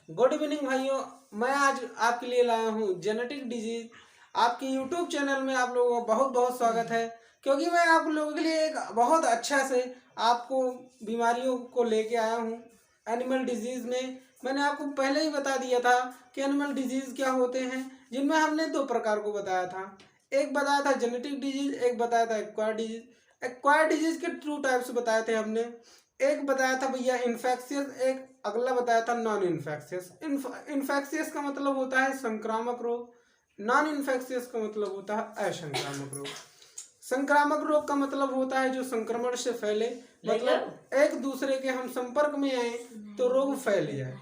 Good evening भाइयों, मैं आज आपके लिए लाया हूँ जेनेटिक डिजीज। आपके यूट्यूब चैनल में आप लोगों का बहुत बहुत स्वागत है, क्योंकि मैं आप लोगों के लिए एक बहुत अच्छा से आपको बीमारियों को लेके आया हूँ। एनिमल डिजीज में मैंने आपको पहले ही बता दिया था कि एनिमल डिजीज क्या होते हैं, जिनमें हमने दो प्रकार को बताया था। एक बताया था जेनेटिक डिजीज, एक बताया था एक्वायर्ड डिजीज। एक्वायर्ड डिजीज के 2 टाइप्स बताए थे हमने। एक बताया था भैया इन्फेक्शियस, एक अगला बताया था नॉन इन्फेक्शियस। इन्फेक्शियस का मतलब होता है संक्रामक रोग, नॉन इन्फेक्शियस का मतलब होता है असंक्रामक रोग। संक्रामक रोग का मतलब होता है जो संक्रमण से फैले, मतलब एक दूसरे के हम संपर्क में आए तो रोग फैल जाए।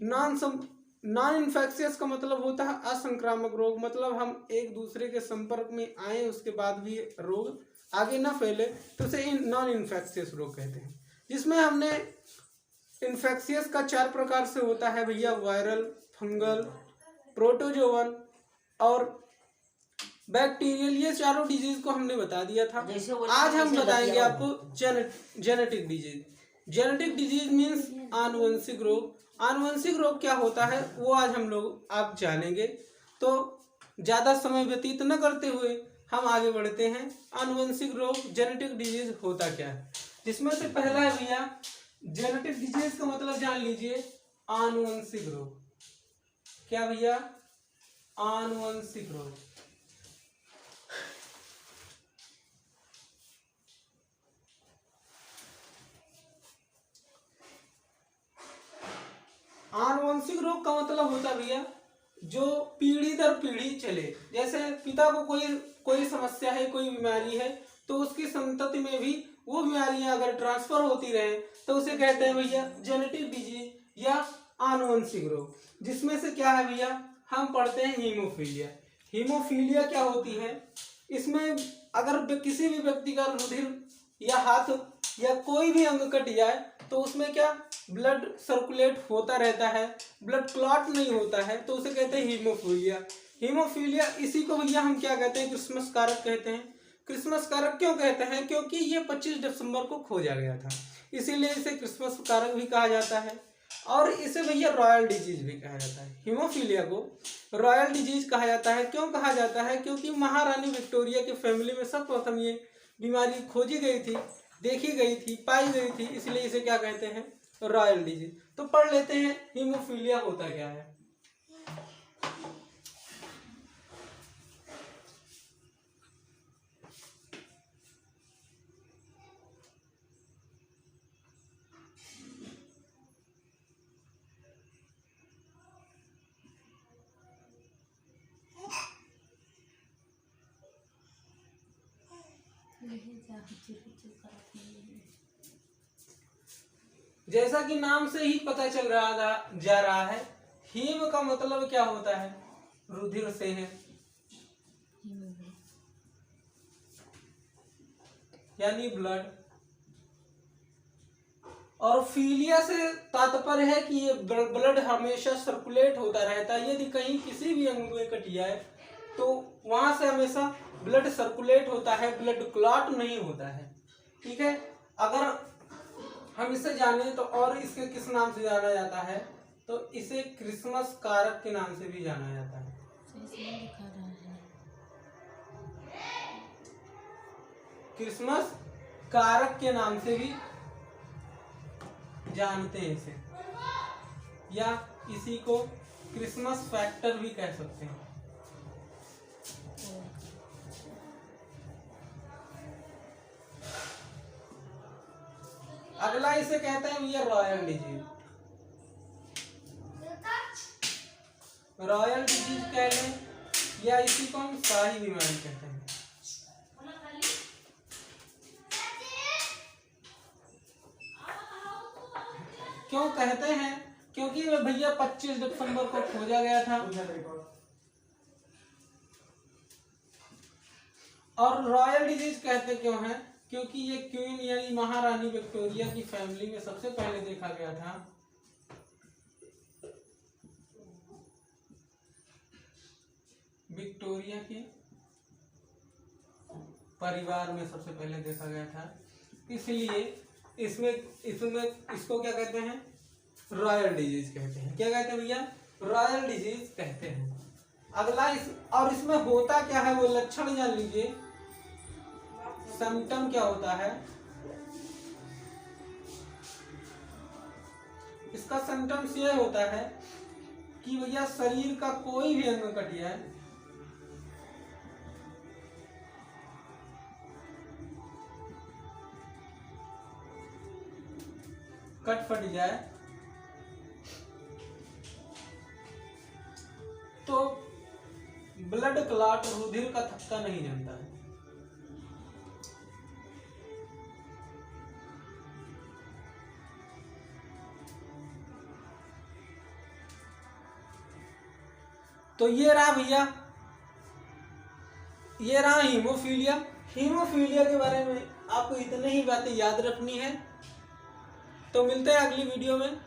नॉन इन्फेक्शियस का मतलब होता है असंक्रामक रोग, मतलब हम एक दूसरे के संपर्क में आए उसके बाद भी रोग आगे ना फैले, तो उसे नॉन इन्फेक्शियस रोग कहते हैं। जिसमें हमने इन्फेक्शियस का 4 प्रकार से होता है भैया, वायरल, फंगल, प्रोटोजोवन और बैक्टीरियल। ये चारों डिजीज को हमने बता दिया था। आज हम बताएंगे आपको genetic disease. Genetic disease means आनुवंशिक रोग। आनुवंशिक रोग क्या होता है वो आज हम लोग आप जानेंगे। तो ज़्यादा समय व्यतीत न करते हुए हम आगे बढ़ते हैं। आनुवंशिक रोग जेनेटिक डिजीज होता क्या है, जिसमें से पहला है भैया जेनेटिक डिजीज का मतलब जान लीजिए आनुवंशिक रोग। क्या भैया? आनुवंशिक रोग। आनुवंशिक रोग का मतलब होता है भैया जो पीढ़ी दर पीढ़ी चले। जैसे पिता को कोई समस्या है, कोई बीमारी है, तो उसकी संतति में भी वो बीमारियां अगर ट्रांसफर होती रहे तो उसे कहते हैं भैया जेनेटिक डिजीज या आनुवंशिक रोग। जिसमें से क्या है भैया, हम पढ़ते हैं हीमोफीलिया। हीमोफीलिया क्या होती है? इसमें अगर किसी भी व्यक्ति का रुधिर या हाथ या कोई भी अंग कट जाए तो उसमें क्या ब्लड सर्कुलेट होता रहता है, ब्लड क्लॉट नहीं होता है, तो उसे कहते हैं हीमोफीलिया। हीमोफीलिया इसी को भैया हम क्या कहते हैं, क्रिसमस कारक कहते हैं। क्रिसमस कारक क्यों कहते हैं? क्योंकि ये 25 दिसंबर को खोजा गया था, इसीलिए इसे क्रिसमस कारक भी कहा जाता है। और इसे भैया रॉयल डिजीज भी कहा जाता है। हीमोफीलिया को रॉयल डिजीज कहा जाता है। क्यों कहा जाता है? क्योंकि महारानी विक्टोरिया की फैमिली में सर्वप्रथम ये बीमारी खोजी गई थी, देखी गई थी, पाई गई थी, इसलिए इसे क्या कहते हैं, रॉयल डिजीज। तो पढ़ लेते हैं हीमोफीलिया होता क्या है। जैसा कि नाम से ही पता चल जा रहा है, हीम का मतलब क्या होता है? रुधिर से है, यानी ब्लड। और फीलिया से तात्पर्य है कि ये ब्लड हमेशा सर्कुलेट होता रहता है। यदि कहीं किसी भी अंग में कट जाए तो वहां से हमेशा ब्लड सर्कुलेट होता है, ब्लड क्लॉट नहीं होता है। ठीक है, अगर हम इसे जाने तो और इसके किस नाम से जाना जाता है, तो इसे क्रिसमस कारक के नाम से भी जाना जाता है। क्रिसमस कारक के नाम से भी जानते हैं इसे, या इसी को क्रिसमस फैक्टर भी कह सकते हैं। अगला इसे कहते हैं भैया रॉयल डिजीज। रॉयल डिजीज कह लें या इसी को हम शाही बीमारी कहते हैं। क्यों कहते हैं? क्योंकि भैया 25 दिसंबर को खोजा गया था। और रॉयल डिजीज कहते क्यों हैं? क्योंकि ये क्वीन यानी महारानी विक्टोरिया की फैमिली में सबसे पहले देखा गया था। विक्टोरिया के परिवार में सबसे पहले देखा गया था, इसलिए इसमें इसको क्या कहते हैं, रॉयल डिजीज कहते हैं। क्या कहते हैं भैया? रॉयल डिजीज कहते हैं। अगला और इसमें होता क्या है वो लक्षण जान लीजिए। सिम्टम क्या होता है इसका? सिम्टम्स ये होता है कि भैया शरीर का कोई भी अंग कट जाए, कट फट जाए तो ब्लड क्लॉट, रुधिर का थक्का नहीं जमता है। तो ये रहा भैया, ये रहा हीमोफीलिया। हीमोफीलिया के बारे में आपको इतनी ही बातें याद रखनी है। तो मिलते हैं अगली वीडियो में।